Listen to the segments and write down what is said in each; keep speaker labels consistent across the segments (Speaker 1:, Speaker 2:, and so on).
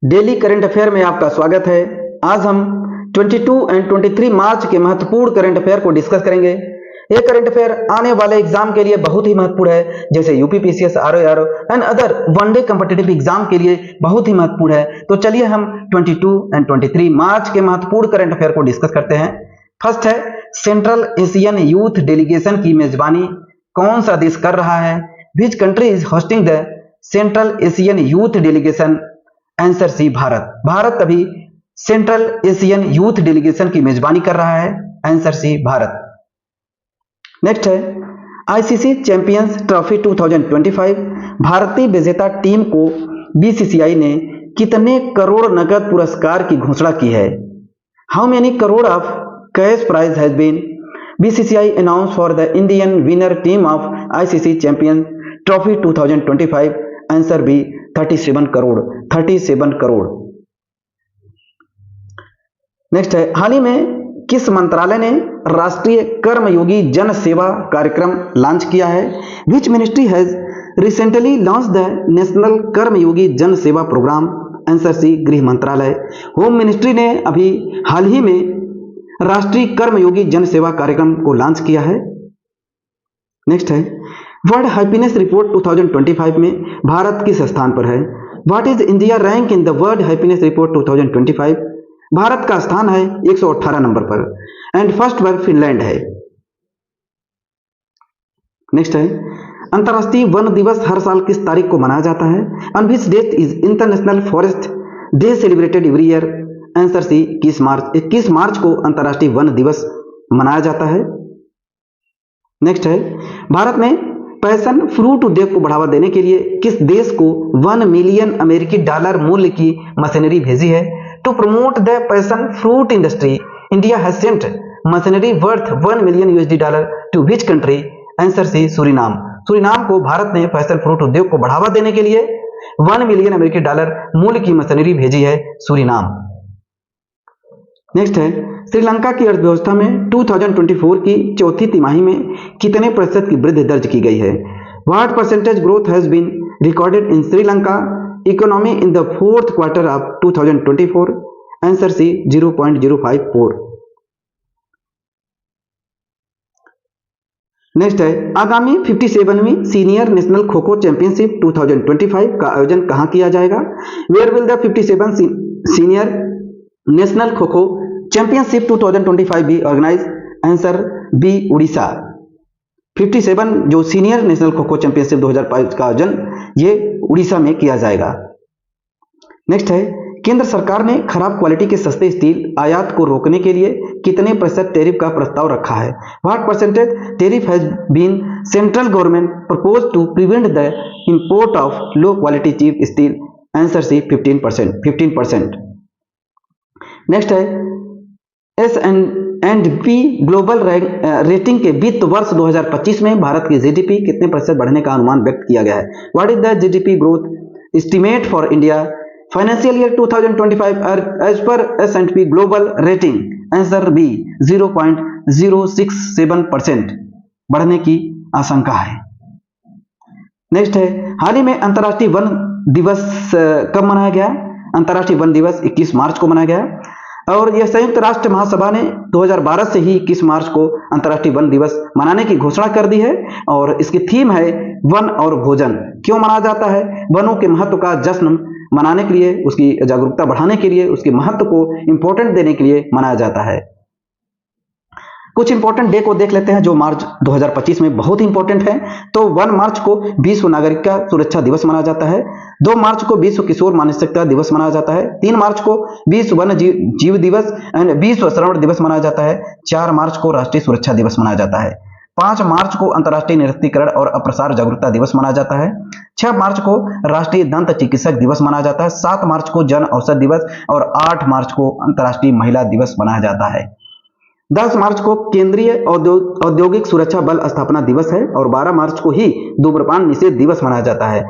Speaker 1: Daily current affair में आपका स्वागत है। आज हम 22 एंड 23 मार्च के महत्वपूर्ण करंट अफेयर को डिस्कस करेंगे। ये करंट अफेयर आने वाले एग्जाम के लिए बहुत ही महत्वपूर्ण है, जैसे UPPCS, RORO and other one day competitive exam के लिए बहुत ही महत्वपूर्ण है। तो चलिए हम 22 एंड 23 मार्च के महत्वपूर्ण करंट अफेयर को डिस्कस करते हैं। फर्स्ट है, सेंट्रल एशियन यूथ डेलीगेशन की मेजबानी कौन सा देश कर रहा है? Which country is hosting the central Asian youth delegation? Answer C, Bharat. Bharat अभी सेंट्रल एशियन यूथ डेलीगेशन की मेजबानी कर रहा है। Answer C, Bharat. नेक्स्ट है, आईसीसी चैंपियंस ट्रॉफी 2025 भारतीय विजेता टीम को बीसीसीआई ने कितने करोड़ नकद पुरस्कार की घोषणा की है? How many crore of cash prize has been BCCI announce for the Indian winner team of ICC champions trophy 2025? Answer B, 37 crore. 37 crore. Next है, हाल ही में किस मंत्रालय ने राष्ट्रीय कर्मयोगी जन सेवा कार्यक्रम लॉन्च किया है? Which ministry has recently launch the national Karmayogi Jan Seva programme? Answer C, गृह मंत्रालय। होम मिनिस्ट्री ने अभी हाल ही में राष्ट्रीय कर्मयोगी जन सेवा कार्यक्रम को लॉन्च किया है। नेक्स्ट है, वर्ल्ड हैप्पीनेस रिपोर्ट 2025 में भारत किस स्थान पर है? What is India rank in the world happiness report 2025? Bharat का स्थान है 118 नंबर पर एंड फर्स्ट पर फिनलैंड है। नेक्स्ट है, अंतर्राष्ट्रीय वन दिवस हर साल किस तारीख को मनाया जाता है? On which date is international forest day celebrated every year? Answer C, 21 March. 21 मार्च को अंतर्राष्ट्रीय वन दिवस मनाया जाता है। नेक्स्ट है, भारत में पैशन फ्रूट उद्योग को बढ़ावा देने के लिए किस देश को 1 मिलियन अमेरिकी डॉलर मूल्य की मशीनरी भेजी है? To promote the passion fruit industry, India has sent machinery worth 1 million USD dollar to which country? Answer C, Suriname. Suriname को भारत ने पैशन फ्रूट उद्योग को बढ़ावा देने के लिए 1 मिलियन अमेरिकी डॉलर मूल्य की मशीनरी भेजी है, सूरीनाम। नेक्स्ट है, श्रीलंका की अर्थव्यवस्था में 2024 की चौथी तिमाही में कितने प्रतिशत की वृद्धि दर्ज की गई है? What percentage growth has been recorded in Sri Lanka economy in the fourth quarter of 2024? Answer C, 0.054। Next है, आगामी 57वीं senior national kho kho championship 2025 का आयोजन कहां किया जाएगा? Where will the 57 senior national kho kho championship 2025 be organize? Answer B, Orissa. 57 जो senior national kho kho championship 2025 का आयोजन ये उड़ीसा में किया जाएगा। नेक्स्ट है, केंद्र सरकार ने खराब क्वालिटी के सस्ते स्टील आयात को रोकने के लिए कितने प्रतिशत टैरिफ का प्रस्ताव रखा है? What percentage tariff has been central government propose to prevent the import of low quality cheap steel? Answer C, 15%। Next है, S&P ग्लोबल रेटिंग के वित्त वर्ष 2025 में भारत की जीडीपी कितने प्रतिशत बढ़ने का अनुमान व्यक्त किया गया है? What is the GDP growth estimate for India financial year 2025 as per S&P global rating? Answer B, 0.067% बढ़ने की आशंका है। नेक्स्ट है, हाल ही में अंतर्राष्ट्रीय वन दिवस कब मनाया गया? अंतर्राष्ट्रीय वन दिवस 21 मार्च को मनाया गया और यह संयुक्त राष्ट्र महासभा ने 2012 से ही 21 मार्च को अंतर्राष्ट्रीय वन दिवस मनाने की घोषणा कर दी है और इसकी थीम है वन और भोजन। क्यों मनाया जाता है? वनों के महत्व का जश्न मनाने के लिए, उसकी जागरूकता बढ़ाने के लिए, उसके महत्व को इंपॉर्टेंट देने के लिए मनाया जाता है। कुछ इंपॉर्टेंट डे को देख लेते हैं जो मार्च 2025 में बहुत ही इंपॉर्टेंट है। तो 1 मार्च को विश्व नागरिकता सुरक्षा दिवस मनाया जाता है। 2 मार्च को विश्व किशोर मानसिकता दिवस मनाया जाता है। 3 मार्च को विश्व वन्य जीव दिवस एंड विश्व श्रवण दिवस मनाया जाता है। 4 मार्च को राष्ट्रीय सुरक्षा दिवस मनाया जाता है। 5 मार्च को अंतर्राष्ट्रीय निरस्तीकरण और अप्रसार जागरूकता दिवस मनाया जाता है। 6 मार्च को राष्ट्रीय दंत चिकित्सक दिवस मनाया जाता है। 7 मार्च को जन औषध दिवस और 8 मार्च को अंतर्राष्ट्रीय महिला दिवस मनाया जाता है। 10 मार्च को केंद्रीय औद्योगिक सुरक्षा बल स्थापना दिवस है और 12 मार्च को ही धूम्रपान निषेध दिवस मनाया जाता है।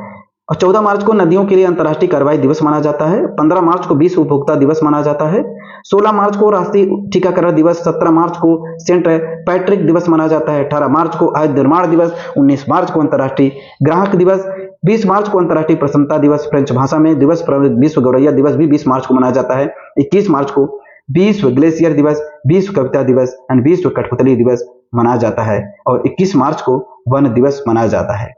Speaker 1: और 14 मार्च को नदियों के लिए अंतर्राष्ट्रीय कार्रवाई दिवस माना जाता है। 15 मार्च को विश्व उपभोक्ता दिवस माना जाता है। 16 मार्च को राष्ट्रीय टीकाकरण दिवस, 17 मार्च को सेंट पैट्रिक दिवस माना जाता है, 18 मार्च को आयुध निर्माण दिवस, 19 मार्च को अंतर्राष्ट्रीय ग्राहक दिवस, 20 मार्च को अंतर्राष्ट्रीय प्रसन्नता दिवस, फ्रेंच भाषा में दिवस, विश्व गौरैया दिवस भी 20 मार्च को मनाया जाता है। 21 मार्च को विश्व ग्लेशियर दिवस, विश्व कविता दिवस एंड विश्व कठपुतली दिवस मनाया जाता है और 21 मार्च को वन दिवस मनाया जाता है।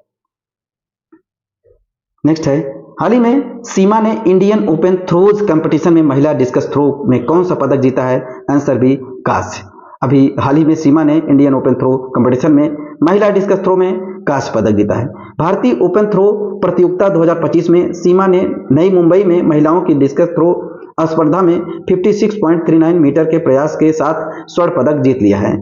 Speaker 1: नेक्स्ट है, हाल ही में सीमा ने इंडियन ओपन थ्रोज कंपटीशन में महिला डिस्कस थ्रो में कौन सा पदक जीता है? आंसर बी, कांस्य। अभी हाल ही में सीमा ने इंडियन ओपन थ्रो कंपटीशन में महिला डिस्कस थ्रो में कांस्य पदक जीता है। भारतीय ओपन थ्रो प्रतियोगिता 2025 में सीमा ने नई मुंबई में महिलाओं की डिस्कस थ्रो स्पर्धा में 56.39 मीटर के प्रयास के साथ स्वर्ण पदक जीत लिया है।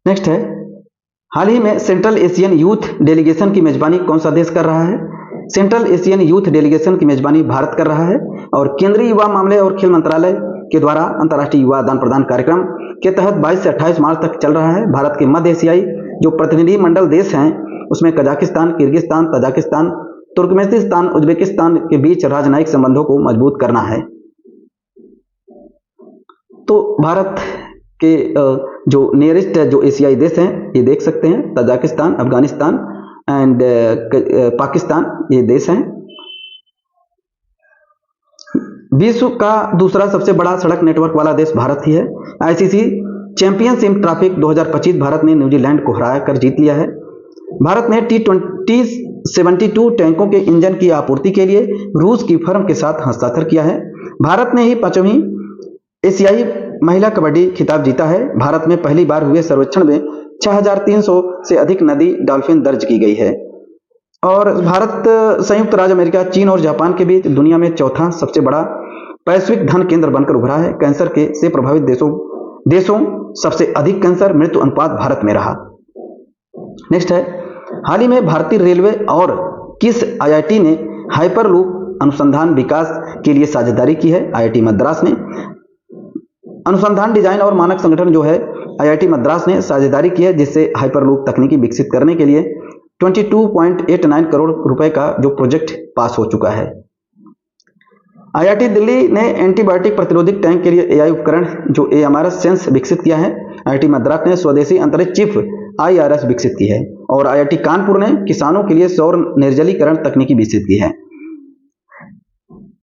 Speaker 1: नेक्स्ट है, हाल ही में सेंट्रल एशियन यूथ डेलीगेशन की मेजबानी कौन सा देश कर रहा है? सेंट्रल एशियन यूथ डेलीगेशन की मेजबानी भारत कर रहा है और केंद्रीय युवा मामले और खेल मंत्रालय के द्वारा अंतर्राष्ट्रीय युवा आदान प्रदान कार्यक्रम के तहत 22 से 28 मार्च तक चल रहा है। भारत के मध्य एशियाई जो प्रतिनिधि मंडल देश हैं उसमें Kazakhstan, Kyrgyzstan, Tajikistan, Turkmenistan, Uzbekistan के बीच राजनयिक संबंधों को मजबूत करना है। तो भारत के जो नियरेस्ट जो एशियाई देश हैं ये देख सकते हैं, तजाकिस्तान, अफगानिस्तान एंड पाकिस्तान ये देश हैं। विश्व का दूसरा सबसे बड़ा सड़क नेटवर्क वाला देश भारत ही है। आईसीसी चैंपियनशिप ट्रॉफी 2025 भारत ने न्यूजीलैंड को हरा कर जीत लिया है। भारत ने T-72 टैंकों के इंजन की आपूर्ति के लिए रूस की फर्म के साथ हस्ताक्षर किया है। भारत ने ही 5वीं एशियाई महिला कबड्डी खिताब जीता है। भारत में पहली बार हुए सर्वेक्षण में 6300 से अधिक नदी डॉल्फिन दर्ज की गई है। और भारत संयुक्त राज्य अमेरिका, चीन और जापान के बीच दुनिया में चौथा सबसे बड़ा वैश्विक धन केंद्र बनकर उभरा है। कैंसर के से प्रभावित देशों सबसे अधिक कैंसर मृत्यु अनुपात भारत में रहा। नेक्स्ट है, हाल ही में भारतीय रेलवे और किस आईआईटी ने हाइपरलूप अनुसंधान विकास के लिए साझेदारी की है? आईआईटी मद्रास ने। अनुसंधान डिजाइन और मानक संगठन जो है आईआईटी मद्रास ने साझेदारी की है, जिससे हाइपरलूप तकनीकी विकसित करने के लिए 22.89 करोड़ रुपए का जो प्रोजेक्ट पास हो चुका है। आईआईटी दिल्ली ने एंटीबायोटिक प्रतिरोधक टैंक के लिए एआई उपकरण जो AMRS सेंस विकसित किया है। आईआईटी मद्रास ने स्वदेशी अंतरिक्ष चिप IRS विकसित की है और आईआईटी कानपुर ने किसानों के लिए सौर निर्जलीकरण तकनीकी विकसित की है।